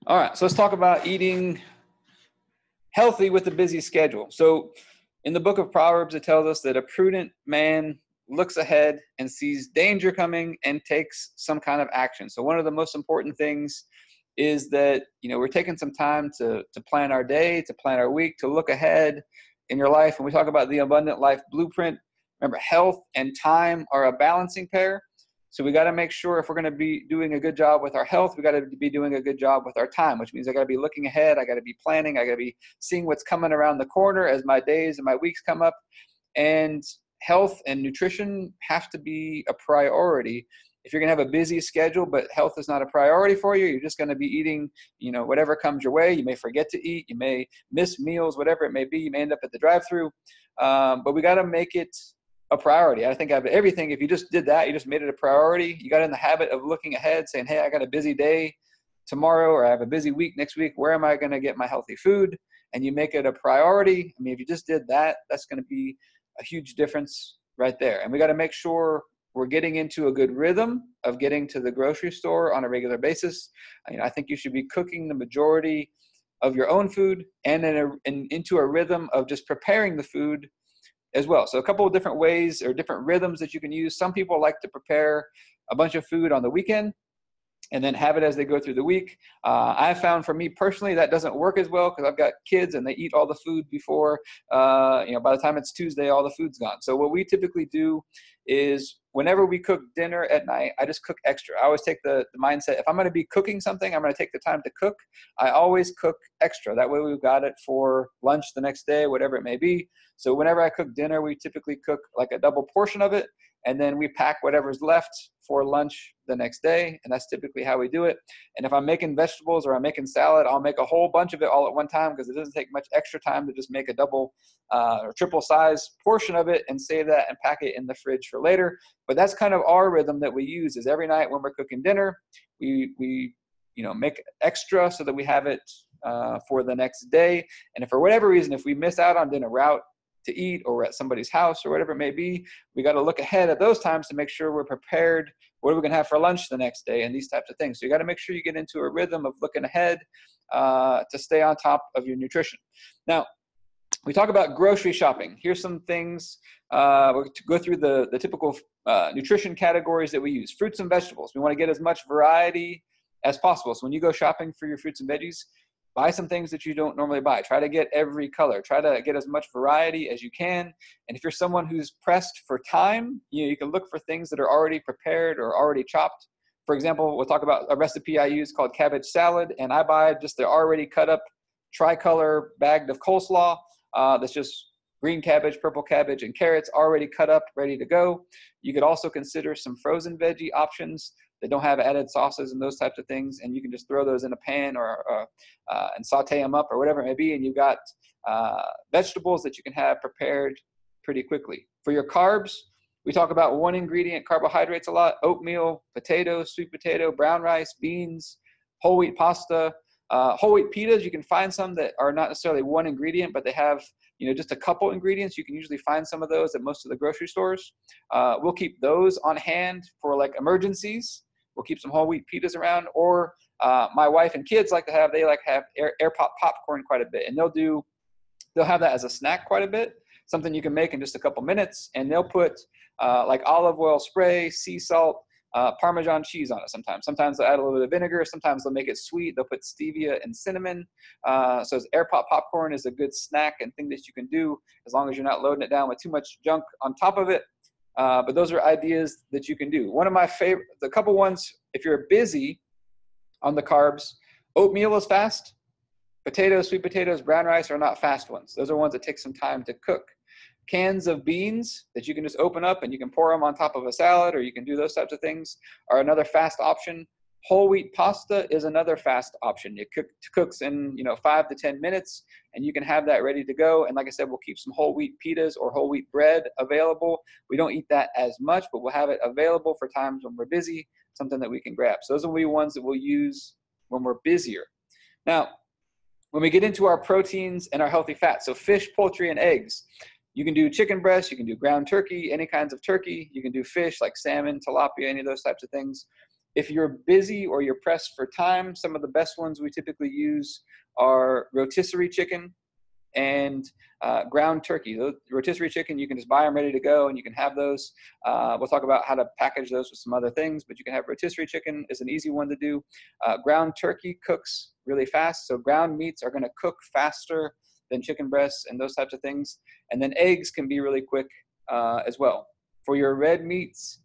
All right, so let's talk about eating healthy with a busy schedule. So in the book of Proverbs, it tells us that a prudent man looks ahead and sees danger coming and takes some kind of action. So one of the most important things is that, we're taking some time to plan our day, to plan our week, to look ahead in your life. When we talk about the abundant life blueprint, remember, health and time are a balancing pair. So we got to make sure if we're going to be doing a good job with our health, we got to be doing a good job with our time, which means I got to be looking ahead. I got to be planning. I got to be seeing what's coming around the corner as my days and my weeks come up. And health and nutrition have to be a priority. If you're going to have a busy schedule, but health is not a priority for you, you're just going to be eating, whatever comes your way. You may forget to eat. You may miss meals, whatever it may be. You may end up at the drive-thru. But we got to make it a priority. I think out of everything, if you just did that, you just made it a priority, you got in the habit of looking ahead, saying, hey, I got a busy day tomorrow, or I have a busy week next week. Where am I going to get my healthy food? And you make it a priority. I mean, if you just did that, that's going to be a huge difference right there. And we got to make sure we're getting into a good rhythm of getting to the grocery store on a regular basis. I think you should be cooking the majority of your own food and into a rhythm of just preparing the food as well. So a couple of different ways or different rhythms that you can use. Some people like to prepare a bunch of food on the weekend and then have it as they go through the week. I found for me personally, that doesn't work as well because I've got kids and they eat all the food before, by the time it's Tuesday, all the food's gone. So what we typically do is whenever we cook dinner at night, I just cook extra. I always take the mindset, if I'm going to be cooking something, I'm going to take the time to cook. I always cook extra. That way we've got it for lunch the next day, whatever it may be. So whenever I cook dinner, we typically cook like a double portion of it. And then we pack whatever's left for lunch the next day. And that's typically how we do it. And if I'm making vegetables or I'm making salad, I'll make a whole bunch of it all at one time because it doesn't take much extra time to just make a double or triple size portion of it and save that and pack it in the fridge for later. But that's kind of our rhythm that we use, is every night when we're cooking dinner, we make extra so that we have it for the next day. And if for whatever reason, if we miss out on dinner, we're out to eat or we're at somebody's house or whatever it may be, we got to look ahead at those times to make sure we're prepared. What are we going to have for lunch the next day, and these types of things. So you got to make sure you get into a rhythm of looking ahead to stay on top of your nutrition. Now, we talk about grocery shopping. Here's some things. We'll go through the typical nutrition categories that we use. Fruits and vegetables. We want to get as much variety as possible. So when you go shopping for your fruits and veggies, buy some things that you don't normally buy. Try to get every color. Try to get as much variety as you can. And if you're someone who's pressed for time, you can look for things that are already prepared or already chopped. For example, we'll talk about a recipe I use called cabbage salad, and I buy just the already cut up tricolor bagged of coleslaw. That's just green cabbage, purple cabbage, and carrots already cut up, ready to go. You could also consider some frozen veggie options that don't have added sauces and those types of things, and you can just throw those in a pan and saute them up or whatever it may be, and you've got vegetables that you can have prepared pretty quickly. For your carbs, we talk about one ingredient carbohydrates a lot: oatmeal, potatoes, sweet potato, brown rice, beans, whole wheat pasta. Whole wheat pitas, you can find some that are not necessarily one ingredient, but they have just a couple ingredients. You can usually find some of those at most of the grocery stores. We'll keep those on hand for like emergencies. We'll keep some whole wheat pitas around, or my wife and kids like to have air pop popcorn quite a bit, and they'll have that as a snack quite a bit, something you can make in just a couple minutes, and they'll put like olive oil spray, sea salt, Parmesan cheese on it sometimes. Sometimes they'll add a little bit of vinegar. Sometimes they'll make it sweet. They'll put stevia and cinnamon. So air pop popcorn is a good snack and thing that you can do as long as you're not loading it down with too much junk on top of it. But those are ideas that you can do. One of my favorite, the couple ones, if you're busy on the carbs, oatmeal is fast. Potatoes, sweet potatoes, brown rice are not fast ones. Those are ones that take some time to cook. Cans of beans that you can just open up and you can pour them on top of a salad, or you can do those types of things, are another fast option. Whole wheat pasta is another fast option. It cooks in 5 to 10 minutes, and you can have that ready to go. And like I said, we'll keep some whole wheat pitas or whole wheat bread available. We don't eat that as much, but we'll have it available for times when we're busy, something that we can grab. So those will be ones that we'll use when we're busier. Now, when we get into our proteins and our healthy fats, so fish, poultry, and eggs, you can do chicken breast, you can do ground turkey, any kinds of turkey. You can do fish like salmon, tilapia, any of those types of things. if you're busy or you're pressed for time, some of the best ones we typically use are rotisserie chicken and ground turkey. The rotisserie chicken, you can just buy them ready to go and you can have those. We'll talk about how to package those with some other things, but you can have rotisserie chicken is an easy one to do. Ground turkey cooks really fast. So ground meats are going to cook faster than chicken breasts and those types of things. And then eggs can be really quick as well. For your red meats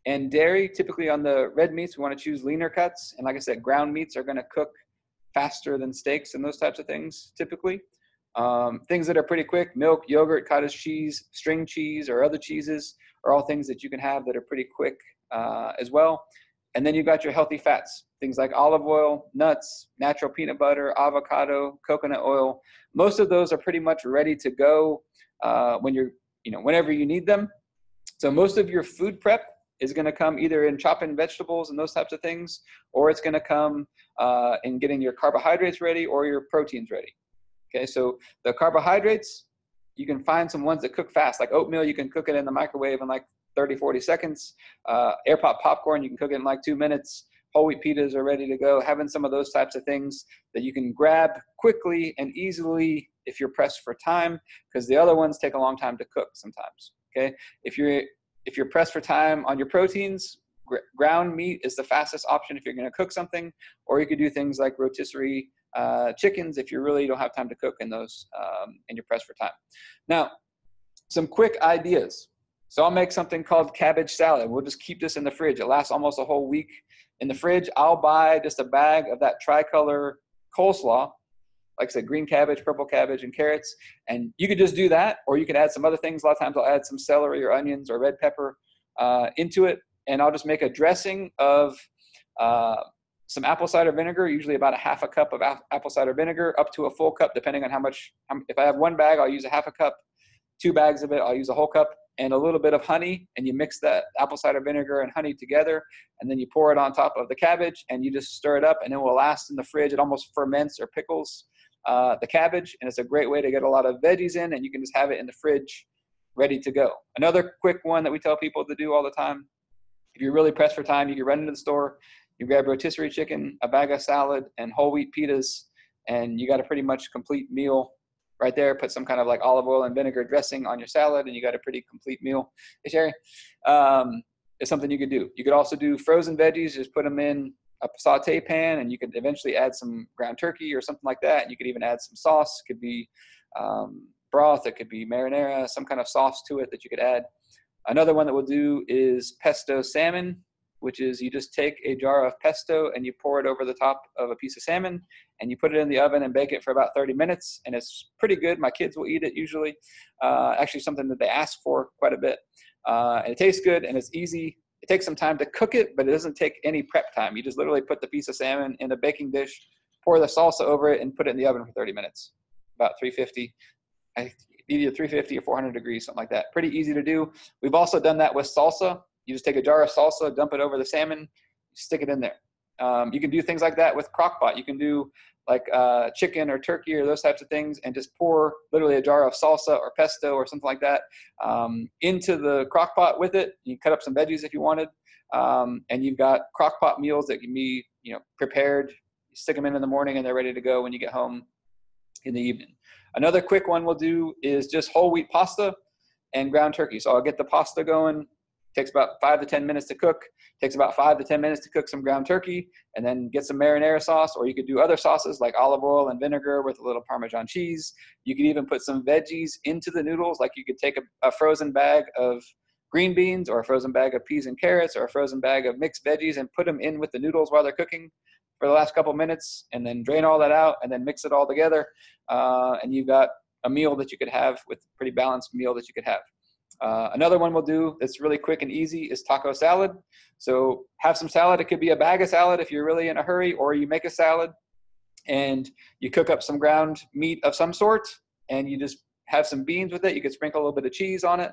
and dairy, typically on the red meats, we want to choose leaner cuts. And like I said, ground meats are going to cook faster than steaks and those types of things typically. Things that are pretty quick, milk, yogurt, cottage cheese, string cheese, or other cheeses are all things that you can have that are pretty quick as well. And then you've got your healthy fats, things like olive oil, nuts, natural peanut butter, avocado, coconut oil. Most of those are pretty much ready to go whenever you need them. So most of your food prep is going to come either in chopping vegetables and those types of things, or it's going to come in getting your carbohydrates ready or your proteins ready. Okay, so the carbohydrates, you can find some ones that cook fast, like oatmeal. You can cook it in the microwave in like 30, 40 seconds. Air pop popcorn, you can cook it in like 2 minutes. Whole wheat pitas are ready to go. Having some of those types of things that you can grab quickly and easily if you're pressed for time, because the other ones take a long time to cook sometimes. Okay, if you're pressed for time on your proteins, ground meat is the fastest option if you're going to cook something, or you could do things like rotisserie chickens if you really don't have time to cook in those and you're pressed for time. Now, some quick ideas. So I'll make something called cabbage salad. We'll just keep this in the fridge. It lasts almost a whole week in the fridge. I'll buy just a bag of that tricolor coleslaw, like I said, green cabbage, purple cabbage, and carrots. And you could just do that, or you could add some other things. A lot of times I'll add some celery or onions or red pepper into it. And I'll just make a dressing of some apple cider vinegar, usually about a half a cup of apple cider vinegar, up to a full cup, depending on how much. If I have one bag, I'll use a half a cup. 2 bags of it, I'll use a whole cup, and a little bit of honey. And you mix that apple cider vinegar and honey together, and then you pour it on top of the cabbage, and you just stir it up, and it will last in the fridge. It almost ferments or pickles the cabbage, and it's a great way to get a lot of veggies in, and you can just have it in the fridge ready to go. Another quick one that we tell people to do all the time, if you're really pressed for time, you can run into the store, you grab rotisserie chicken, a bag of salad, and whole wheat pitas, and you got a pretty much complete meal right there. Put some kind of like olive oil and vinegar dressing on your salad, and you got a pretty complete meal. Hey, Sherry, it's something you could do. You could also do frozen veggies, just put them in a saute pan, and you could eventually add some ground turkey or something like that. You could even add some sauce. It could be broth, it could be marinara, some kind of sauce to it that you could add. Another one that we'll do is pesto salmon, which is you just take a jar of pesto and you pour it over the top of a piece of salmon, and you put it in the oven and bake it for about 30 minutes. And it's pretty good. My kids will eat it usually. Actually something that they ask for quite a bit. And it tastes good and it's easy. It takes some time to cook it, but it doesn't take any prep time. You just literally put the piece of salmon in a baking dish, pour the salsa over it, and put it in the oven for 30 minutes, about 350, either 350 or 400 degrees, something like that. Pretty easy to do. We've also done that with salsa. You just take a jar of salsa, dump it over the salmon, stick it in there. You can do things like that with crock pot. You can do like chicken or turkey or those types of things, and just pour literally a jar of salsa or pesto or something like that into the crock pot with it. You cut up some veggies if you wanted, and you've got crock pot meals that can be prepared. You stick them in the morning and they're ready to go when you get home in the evening. Another quick one we'll do is just whole wheat pasta and ground turkey. So I'll get the pasta going. Takes about 5 to 10 minutes to cook. Takes about 5 to 10 minutes to cook some ground turkey, and then get some marinara sauce, or you could do other sauces like olive oil and vinegar with a little Parmesan cheese. You could even put some veggies into the noodles. Like you could take a frozen bag of green beans, or a frozen bag of peas and carrots, or a frozen bag of mixed veggies, and put them in with the noodles while they're cooking for the last couple minutes, and then drain all that out, and then mix it all together. And you've got a meal that you could have, with a pretty balanced meal that you could have. Another one we'll do that's really quick and easy is taco salad. So have some salad. It could be a bag of salad if you're really in a hurry, or you make a salad and you cook up some ground meat of some sort, and you just have some beans with it. You could sprinkle a little bit of cheese on it.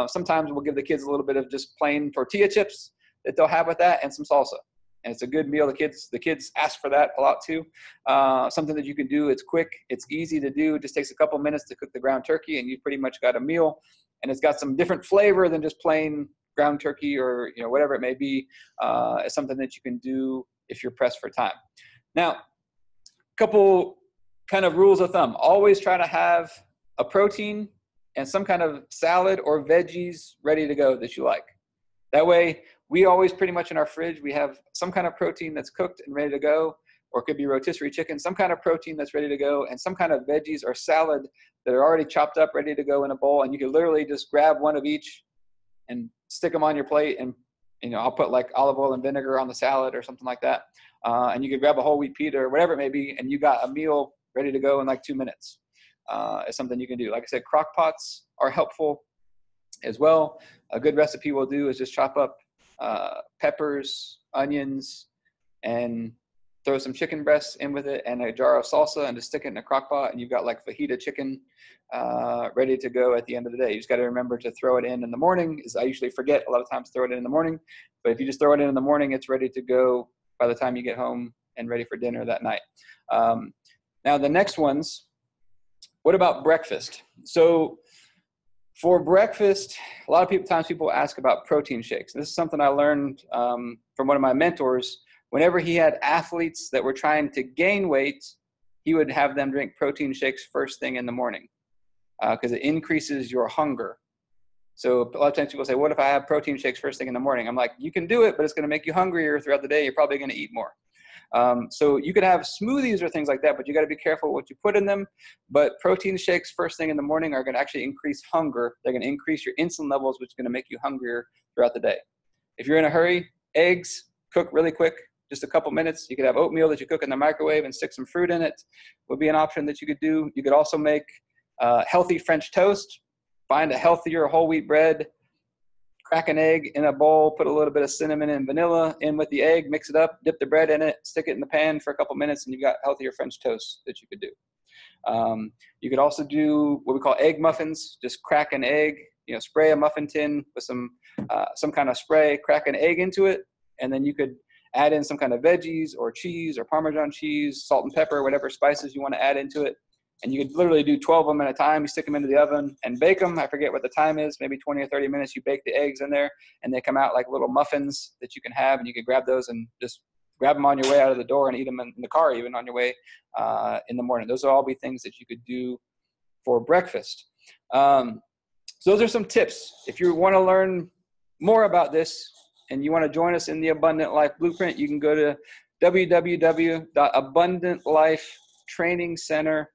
Sometimes we'll give the kids a little bit of just plain tortilla chips that they'll have with that, and some salsa. And it's a good meal. The kids ask for that a lot too. Something that you can do. It's quick. It's easy to do. It just takes a couple minutes to cook the ground turkey, and you've pretty much got a meal. And it's got some different flavor than just plain ground turkey or, whatever it may be, is something that you can do if you're pressed for time. Now, a couple kind of rules of thumb. Always try to have a protein and some kind of salad or veggies ready to go that you like. That way, we always pretty much in our fridge, we have some kind of protein that's cooked and ready to go, or it could be rotisserie chicken, some kind of protein that's ready to go, and some kind of veggies or salad that are already chopped up, ready to go in a bowl. And you can literally just grab one of each and stick them on your plate. And, I'll put like olive oil and vinegar on the salad or something like that. And you could grab a whole wheat pita or whatever it may be, and you got a meal ready to go in like 2 minutes. Is something you can do. Like I said, crock pots are helpful as well. A good recipe we'll do is just chop up peppers, onions, and throw some chicken breasts in with it and a jar of salsa and just stick it in a crock pot, and you've got like fajita chicken ready to go at the end of the day. You just got to remember to throw it in the morning. I usually forget a lot of times to throw it in the morning, but if you just throw it in the morning, it's ready to go by the time you get home and ready for dinner that night. Now the next ones, what about breakfast? So for breakfast, a lot of times people ask about protein shakes. This is something I learned from one of my mentors. Whenever he had athletes that were trying to gain weight, he would have them drink protein shakes first thing in the morning because it increases your hunger. So a lot of times people say, what if I have protein shakes first thing in the morning? I'm like, you can do it, but it's going to make you hungrier throughout the day. You're probably going to eat more. So you could have smoothies or things like that, but you got to be careful what you put in them. But protein shakes first thing in the morning are going to actually increase hunger. They're going to increase your insulin levels, which is going to make you hungrier throughout the day. If you're in a hurry, eggs cook really quick, just a couple minutes. You could have oatmeal that you cook in the microwave and stick some fruit in it. Would be an option that you could do. You could also make healthy French toast. Find a healthier whole wheat bread. Crack an egg in a bowl, put a little bit of cinnamon and vanilla in with the egg, mix it up, dip the bread in it, stick it in the pan for a couple minutes, and you've got healthier French toast that you could do. You could also do what we call egg muffins. Just crack an egg, spray a muffin tin with some kind of spray, crack an egg into it, and then you could add in some kind of veggies or cheese or Parmesan cheese, salt and pepper, whatever spices you want to add into it. And you could literally do 12 of them at a time. You stick them into the oven and bake them. I forget what the time is, maybe 20 or 30 minutes. You bake the eggs in there, and they come out like little muffins that you can have. And you can grab those and just grab them on your way out of the door and eat them in the car, even on your way in the morning. Those will all be things that you could do for breakfast. So those are some tips. If you want to learn more about this and you want to join us in the Abundant Life Blueprint, you can go to www.abundantlifetrainingcenter.com.